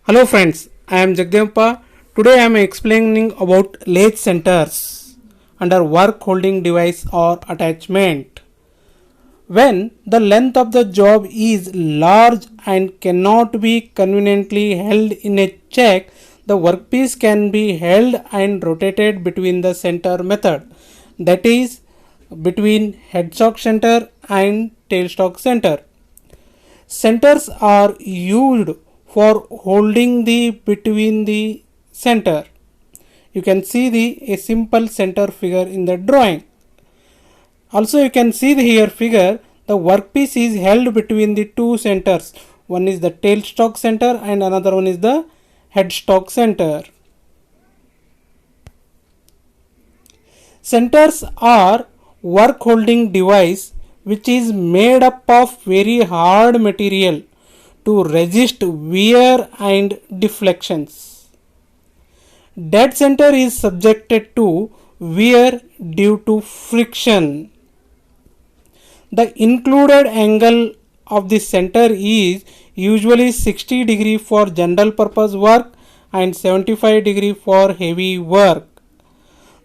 Hello friends, I am Jagdempa. Today I am explaining about lathe centers under work holding device or attachment. When the length of the job is large and cannot be conveniently held in a check, the workpiece can be held and rotated between the center method, that is between headstock center and tailstock center. Centers are used for holding the between the center. You can see a simple center figure in the drawing. Also you can see here figure the workpiece is held between the two centers. One is the tailstock center and another one is the headstock center. Centers are work holding device which is made up of very hard material to resist wear and deflections. Dead center is subjected to wear due to friction. The included angle of the center is usually 60 degree for general purpose work and 75 degree for heavy work.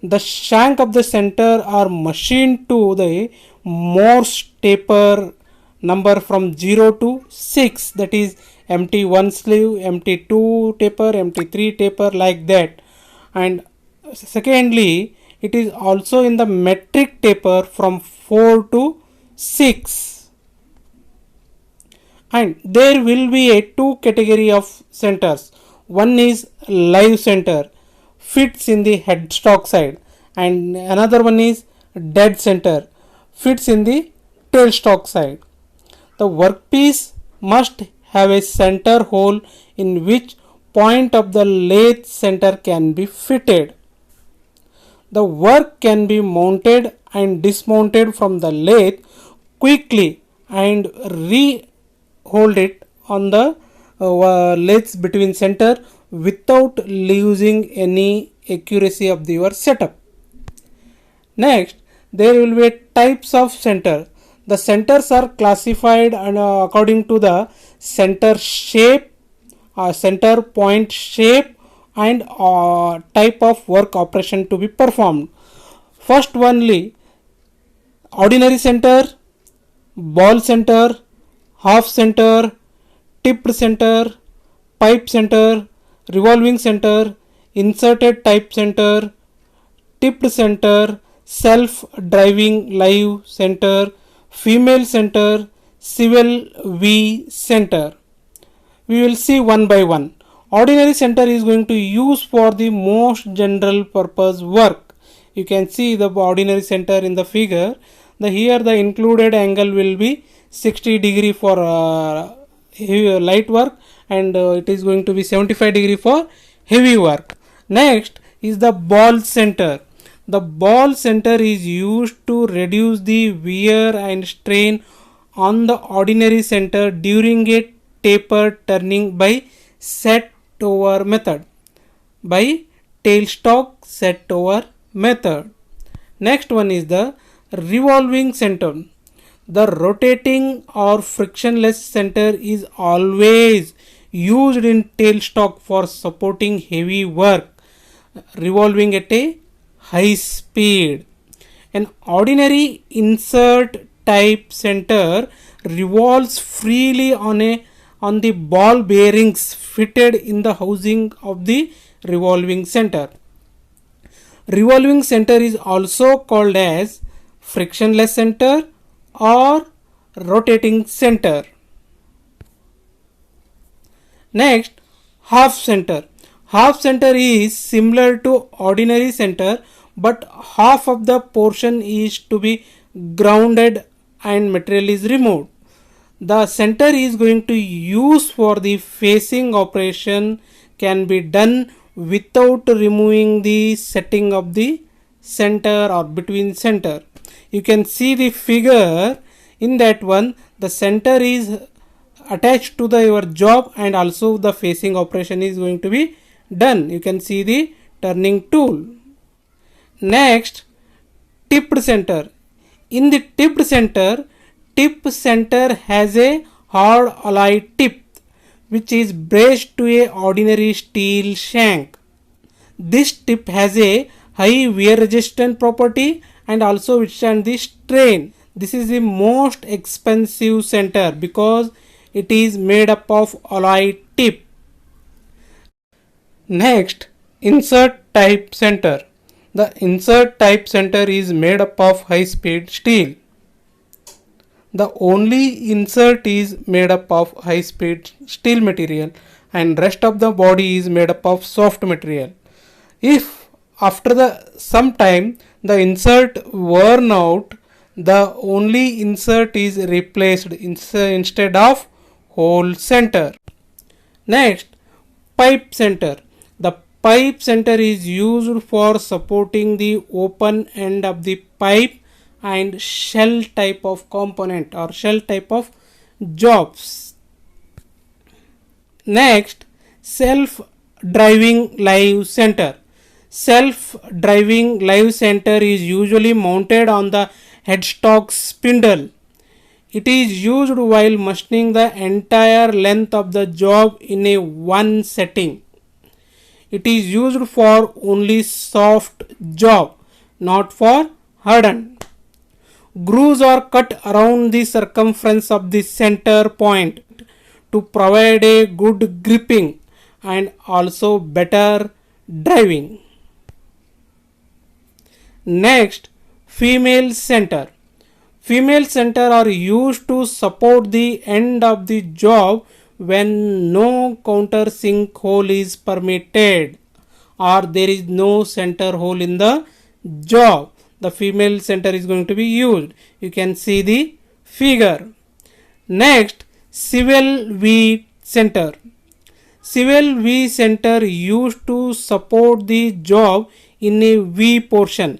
The shank of the center are machined to the Morse taper number from 0 to 6, that is MT1 sleeve, MT2 taper, MT3 taper, like that. And secondly, it is also in the metric taper from 4 to 6. And there will be a two category of centers. One is live center, fits in the headstock side, and another one is dead center, fits in the tailstock side. The workpiece must have a center hole in which point of the lathe center can be fitted. The work can be mounted and dismounted from the lathe quickly and re-hold it on the lathes between center without losing any accuracy of your setup. Next, there will be types of center. The centers are classified according to the center shape, center point shape, and type of work operation to be performed. First only ordinary center, ball center, half center, tipped center, pipe center, revolving center, inserted type center, tipped center, self driving live center, female center, swivel V center. We will see one by one. Ordinary center is going to use for the most general purpose work. You can see the ordinary center in the figure. Here the included angle will be 60 degree for light work, and it is going to be 75 degree for heavy work. Next is the ball center. The ball center is used to reduce the wear and strain on the ordinary center during a taper turning by set over method, by tailstock set over method. Next one is the revolving center. The rotating or frictionless center is always used in tailstock for supporting heavy work revolving at a high speed. An ordinary insert type center revolves freely on the ball bearings fitted in the housing of the revolving center. Revolving center is also called as frictionless center or rotating center. Next, half center. Half center is similar to ordinary center, but half of the portion is to be grounded and material is removed. The center is going to use for the facing operation can be done without removing the setting of the center or between center. You can see the figure in that one. The center is attached to your job and also the facing operation is going to be done. You can see the turning tool. Next, tipped center. In the tipped center, tip center has a hard alloy tip which is braced to a ordinary steel shank. This tip has a high wear resistant property and also withstand the strain. This is the most expensive center because it is made up of alloy tip. Next, insert type center. The insert type center is made up of high speed steel. The only insert is made up of high speed steel material and rest of the body is made up of soft material. If after some time the insert worn out, the only insert is replaced instead of whole center. Next, pipe center. The pipe center is used for supporting the open end of the pipe and shell type of component or shell type of jobs. Next, self driving live center. Self driving live center is usually mounted on the headstock spindle. It is used while machining the entire length of the job in a one setting. It is used for only soft job, not for hardened. Grooves are cut around the circumference of the center point to provide a good gripping and also better driving. Next, female center. Female center are used to support the end of the job when no countersink hole is permitted or there is no center hole in the job. The female center is going to be used. You can see the figure. Next, swivel V center. Swivel V center used to support the job in a V portion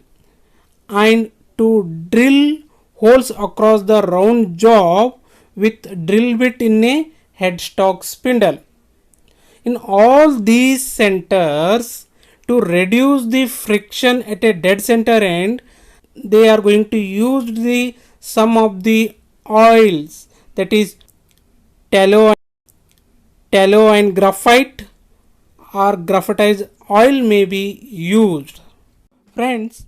and to drill holes across the round job with drill bit in a headstock spindle. In all these centers, to reduce the friction at a dead center end, they are going to use some of the oils, that is tallow and graphite or graphitized oil may be used. Friends,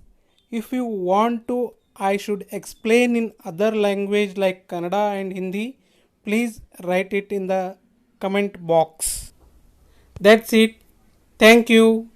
if you want to I should explain in other language like Kannada and Hindi, please write it in the comment box. That's it. Thank you.